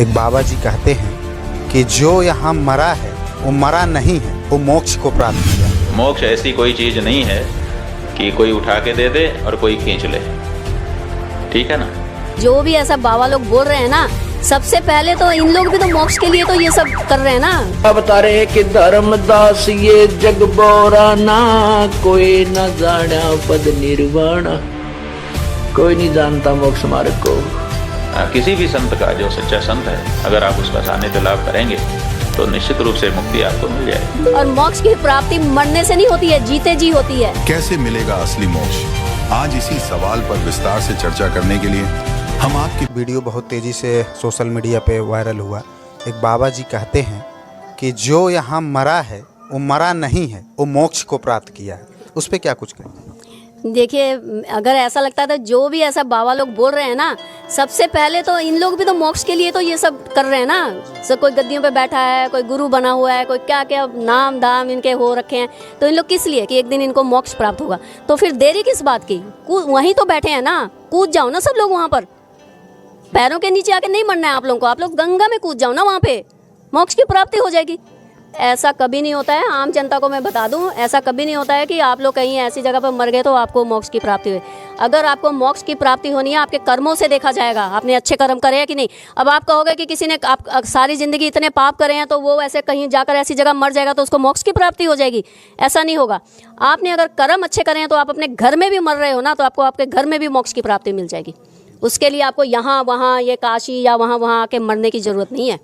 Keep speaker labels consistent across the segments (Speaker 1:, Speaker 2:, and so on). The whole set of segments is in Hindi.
Speaker 1: एक बाबा जी कहते हैं कि जो यहाँ मरा है वो मरा नहीं है, वो मोक्ष को प्राप्त किया।
Speaker 2: मोक्ष ऐसी कोई चीज नहीं है कि कोई उठा के दे दे और कोई खींच ले, ठीक है ना।
Speaker 3: जो भी ऐसा बाबा लोग बोल रहे हैं ना, सबसे पहले तो इन लोग भी तो मोक्ष के लिए तो ये सब कर रहे हैं ना।
Speaker 4: अब बता रहे हैं कि धर्मदास ये जग बोरा ना, कोई न जाना पद निर्वाण, कोई नहीं जानता मोक्ष मार्ग को।
Speaker 2: किसी भी संत का, जो सच्चा संत है, अगर आप उसका सानिध्य लाभ करेंगे तो निश्चित रूप से मुक्ति आपको मिल जाएगी।
Speaker 3: और मोक्ष की प्राप्ति मरने से नहीं होती है, जीते जी होती है।
Speaker 5: कैसे मिलेगा असली मोक्ष? आज इसी सवाल पर विस्तार से चर्चा करने के लिए हम आपकी
Speaker 1: वीडियो बहुत तेज़ी से सोशल मीडिया पे वायरल हुआ। एक बाबा जी कहते हैं कि जो यहाँ मरा है वो मरा नहीं है, वो मोक्ष को प्राप्त किया है। उस पर क्या कुछ कहें?
Speaker 3: देखिए, अगर ऐसा लगता था, जो भी ऐसा बाबा लोग बोल रहे हैं ना, सबसे पहले तो इन लोग भी तो मोक्ष के लिए तो ये सब कर रहे हैं ना। सब कोई गद्दियों पे बैठा है, कोई गुरु बना हुआ है, कोई क्या क्या नाम दाम इनके हो रखे हैं, तो इन लोग किस लिए कि एक दिन इनको मोक्ष प्राप्त होगा। तो फिर देरी किस बात की? वहीं तो बैठे हैं ना, कूद जाओ ना सब लोग वहाँ पर। पैरों के नीचे आके नहीं मरना है आप लोगों को, आप लोग गंगा में कूद जाओ ना, वहाँ पे मोक्ष की प्राप्ति हो जाएगी। ऐसा कभी नहीं होता है, आम जनता को मैं बता दूं, ऐसा कभी नहीं होता है कि आप लोग कहीं ऐसी जगह पर मर गए तो आपको मोक्ष की प्राप्ति हुई। अगर आपको मोक्ष की प्राप्ति होनी है, आपके कर्मों से देखा जाएगा, आपने अच्छे कर्म करे हैं कि नहीं। अब आप कहोगे कि किसी ने आप सारी ज़िंदगी इतने पाप करे हैं तो वो ऐसे कहीं जाकर ऐसी जगह मर जाएगा तो उसको मोक्ष की प्राप्ति हो जाएगी, ऐसा नहीं होगा। आपने अगर कर्म अच्छे करे हैं तो आप अपने घर में भी मर रहे हो ना, तो आपको आपके घर में भी मोक्ष की प्राप्ति मिल जाएगी। उसके लिए आपको यहाँ वहाँ, ये काशी या वहाँ आके मरने की ज़रूरत नहीं है।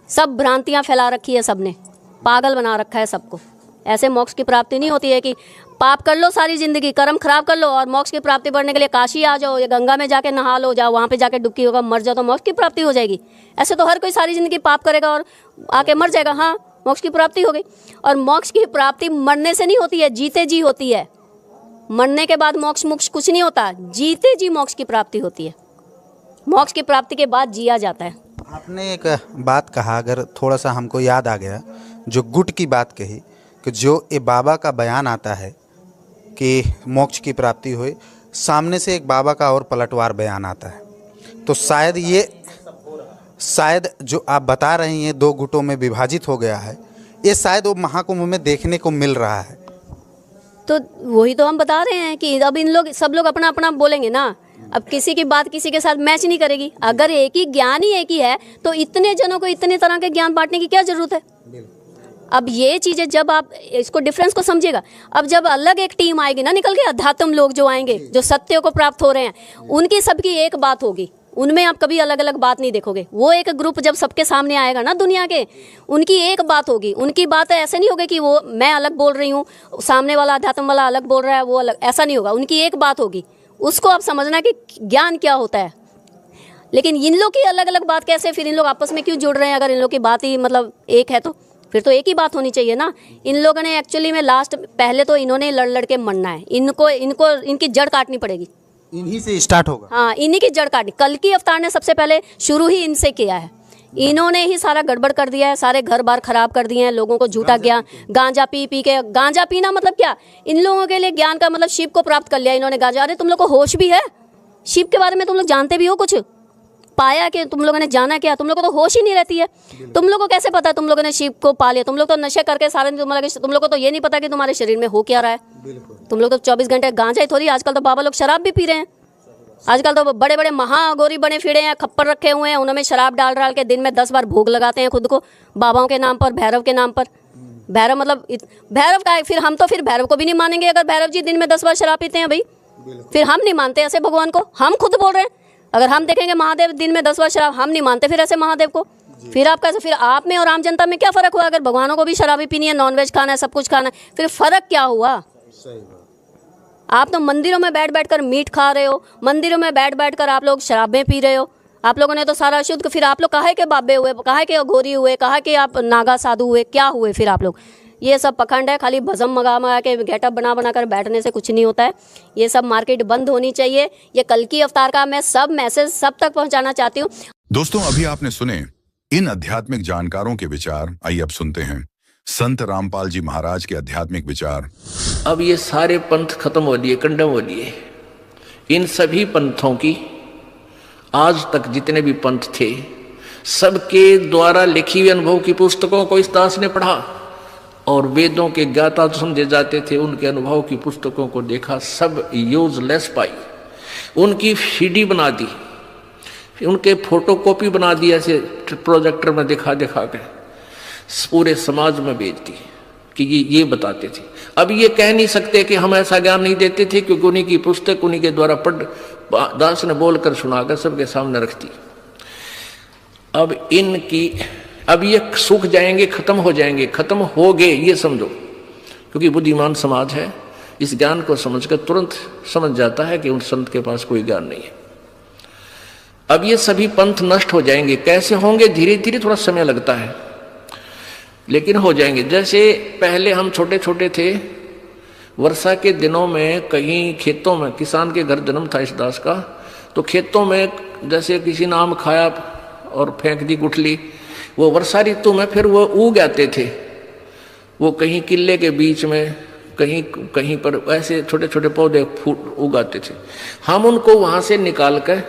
Speaker 3: सब भ्रांतियाँ फैला रखी है सबने, पागल बना रखा है सबको। ऐसे मोक्ष की प्राप्ति नहीं होती है कि पाप कर लो सारी ज़िंदगी, कर्म खराब कर लो और मोक्ष की प्राप्ति बढ़ने के लिए काशी आ जाओ या गंगा में जाके नहा लो, जाओ वहाँ पे जाके डुबकी होगा, मर जाओ तो मोक्ष की प्राप्ति हो जाएगी। ऐसे तो हर कोई सारी ज़िंदगी पाप करेगा और आके मर जाएगा, हाँ मोक्ष की प्राप्ति हो गई। और मोक्ष की प्राप्ति मरने से नहीं होती है, जीते जी होती है। मरने के बाद मोक्ष कुछ नहीं होता, जीते जी मोक्ष की प्राप्ति होती है। मोक्ष की प्राप्ति के बाद जिया जाता है।
Speaker 1: आपने एक बात कहा, अगर थोड़ा सा हमको याद आ गया, जो गुट की बात कही कि जो ये बाबा का बयान आता है कि मोक्ष की प्राप्ति हुई, सामने से एक बाबा का और पलटवार बयान आता है। तो शायद जो आप बता रही हैं दो गुटों में विभाजित हो गया है, ये शायद वो महाकुंभ में देखने को मिल रहा है।
Speaker 3: तो वही तो हम बता रहे हैं कि अब इन लोग सब लोग अपना अपना बोलेंगे ना। अब किसी की बात किसी के साथ मैच नहीं करेगी। अगर एक ही ज्ञान ही एक ही है तो इतने जनों को इतने तरह के ज्ञान बांटने की क्या जरूरत है? अब ये चीज़ें जब आप इसको डिफरेंस को समझिएगा, अब जब अलग एक टीम आएगी ना निकल के, अध्यात्म लोग जो आएंगे, जो सत्य को प्राप्त हो रहे हैं, उनकी सबकी एक बात होगी, उनमें आप कभी अलग अलग बात नहीं देखोगे। वो एक ग्रुप जब सबके सामने आएगा ना दुनिया के, उनकी एक बात होगी। उनकी बात ऐसे नहीं होगी कि वो मैं अलग बोल रही हूँ, सामने वाला अध्यात्म वाला अलग बोल रहा है, वो अलग, ऐसा नहीं होगा। उनकी एक बात होगी, उसको आप समझना कि ज्ञान क्या होता है। लेकिन इन लोग की अलग अलग बात कैसे, फिर इन लोग आपस में क्यों जुड़ रहे हैं? अगर इन लोग की बात ही मतलब एक है तो फिर तो एक ही बात होनी चाहिए ना। इन लोगों ने एक्चुअली में लास्ट पहले तो इन्होंने लड़ के मरना है। इनको इनकी जड़ काटनी पड़ेगी,
Speaker 1: इन्हीं से स्टार्ट होगा।
Speaker 3: हाँ, इन्हीं की जड़ काटनी। कल की अवतार ने सबसे पहले शुरू ही इनसे किया है। इन्होंने ही सारा गड़बड़ कर दिया है, सारे घर बार खराब कर दिए हैं, लोगों को झूठा ज्ञान, गांजा पी के, गांजा पीना मतलब क्या? इन लोगों के लिए ज्ञान का मतलब शिव को प्राप्त कर लिया इन्होंने गांजा। अरे तुम लोग को होश भी है? शिव के बारे में तुम लोग जानते भी हो? कुछ पाया कि तुम लोगों ने जाना क्या? तुम लोगों को तो होश ही नहीं रहती है। तुम लोगों को कैसे पता है तुम लोगों ने शिव को पा लिया? तुम लोग तो नशे करके सारे, तुम लोगों को तो ये नहीं पता कि तुम्हारे शरीर में हो क्या रहा है। तुम लोग तो 24 घंटे गांजा ही थोड़ी, आजकल तो बाबा लोग शराब भी पी रहे हैं। आजकल तो बड़े बड़े महागौरी बने फिरे हैं, खप्पर रखे हुए हैं, उनमें शराब डाल के दिन में 10 बार भोग लगाते हैं खुद को, बाबाओं के नाम पर, भैरव के नाम पर। भैरव मतलब भैरव का है, फिर हम तो फिर भैरव को भी नहीं मानेंगे अगर भैरव जी दिन में 10 बार शराब पीते हैं भाई। फिर हम नहीं मानते ऐसे भगवान को, हम खुद बोल रहे हैं। अगर हम देखेंगे महादेव दिन में 10 बार शराब, हम नहीं मानते फिर ऐसे महादेव को। फिर आप कैसे, फिर आप में और आम जनता में क्या फ़र्क हुआ? अगर भगवानों को भी शराबी पीनी है, नॉनवेज खाना है, सब कुछ खाना है, फिर फ़र्क क्या हुआ? आप तो मंदिरों में बैठ कर मीट खा रहे हो, मंदिरों में बैठ कर आप लोग शराबें पी रहे हो। आप लोगों ने तो सारा शुद्ध, फिर आप लोग काहे के बाबे हुए, काहे के घोरी हुए, कहा कि आप नागा साधु हुए, क्या हुए फिर आप लोग? ये सब पखंड है, खाली भस्म मंगा के गेटअप बना कर बैठने से कुछ नहीं होता है। ये सब मार्केट बंद होनी चाहिए। ये कल की अवतार का मैं सब मैसेज सब तक पहुंचाना चाहती हूँ।
Speaker 5: दोस्तों, अभी आपने सुने इन आध्यात्मिक जानकारों के विचार। आइए अब सुनते हैं संत रामपाल जी महाराज के आध्यात्मिक विचार।
Speaker 4: अब ये सारे पंथ खत्म हो लिए, कंडम हो लिए। इन सभी पंथों की आज तक जितने भी पंथ थे सबके द्वारा लिखी हुई अनुभव की पुस्तकों को इस दास ने पढ़ा और वेदों के ज्ञाता जो समझे जाते थे उनके अनुभव की पुस्तकों को देखा, सब यूजलेस पाई। उनकी सीडी बना दी, उनके फोटोकॉपी बना दी, ऐसे प्रोजेक्टर में दिखा दिखा के पूरे समाज में भेज दी कि ये बताते थे। अब ये कह नहीं सकते कि हम ऐसा ज्ञान नहीं देते थे, क्योंकि उन्हीं की पुस्तक उन्हीं के द्वारा पढ़ दास ने बोलकर सुनाकर सबके सामने रख दी। अब ये सूख जाएंगे, खत्म हो जाएंगे, खत्म हो गए ये समझो, क्योंकि बुद्धिमान समाज है, इस ज्ञान को समझकर तुरंत समझ जाता है कि उन संत के पास कोई ज्ञान नहीं है। अब ये सभी पंथ नष्ट हो जाएंगे। कैसे होंगे? धीरे धीरे, थोड़ा समय लगता है, लेकिन हो जाएंगे। जैसे पहले हम छोटे छोटे थे, वर्षा के दिनों में कहीं खेतों में, किसान के घर जन्म था इस दास का, तो खेतों में जैसे किसी ने आम खाया और फेंक दी गुठली, वो वर्षा ऋतु में फिर वो उग आते थे, वो कहीं किले के बीच में, कहीं कहीं पर ऐसे छोटे छोटे पौधे फूट उगाते थे। हम उनको वहाँ से निकाल कर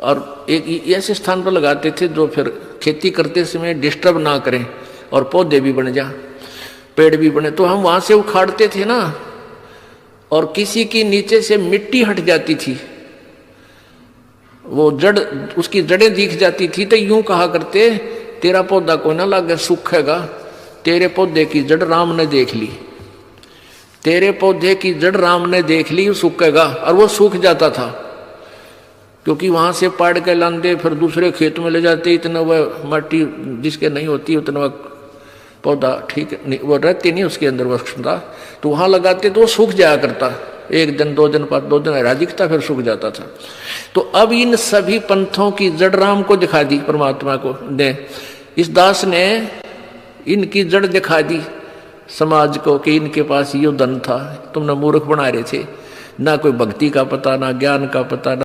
Speaker 4: और एक ऐसे स्थान पर लगाते थे जो फिर खेती करते समय डिस्टर्ब ना करें और पौधे भी बन जा, पेड़ भी बने। तो हम वहाँ से उखाड़ते थे ना, और किसी की नीचे से मिट्टी हट जाती थी, वो जड़, उसकी जड़ें दिख जाती थी, तो यूं कहा करते, तेरा पौधा कोई ना लागे सूखेगा, तेरे पौधे की जड़ राम ने देख ली, तेरे पौधे की जड़ राम ने देख ली, सूखेगा। और वो सूख जाता था, क्योंकि वहां से पाड़ के लांदे फिर दूसरे खेत में ले जाते, इतना वह माटी जिसके नहीं होती उतना वह पौधा ठीक नहीं, वो रहती नहीं उसके अंदर वह क्षमता, तो वहां लगाते तो वो सूख जाया करता, एक दिन 2 दिन 2 दिन हरा दिखता, फिर सूख जाता था। तो अब इन सभी पंथों की जड़ राम को दिखा दी, परमात्मा को ने, इस दास ने इनकी जड़ दिखा दी समाज को कि इनके पास ये धन था, तुमने मूर्ख बना रहे थे, ना कोई भक्ति का पता, ना ज्ञान का पता,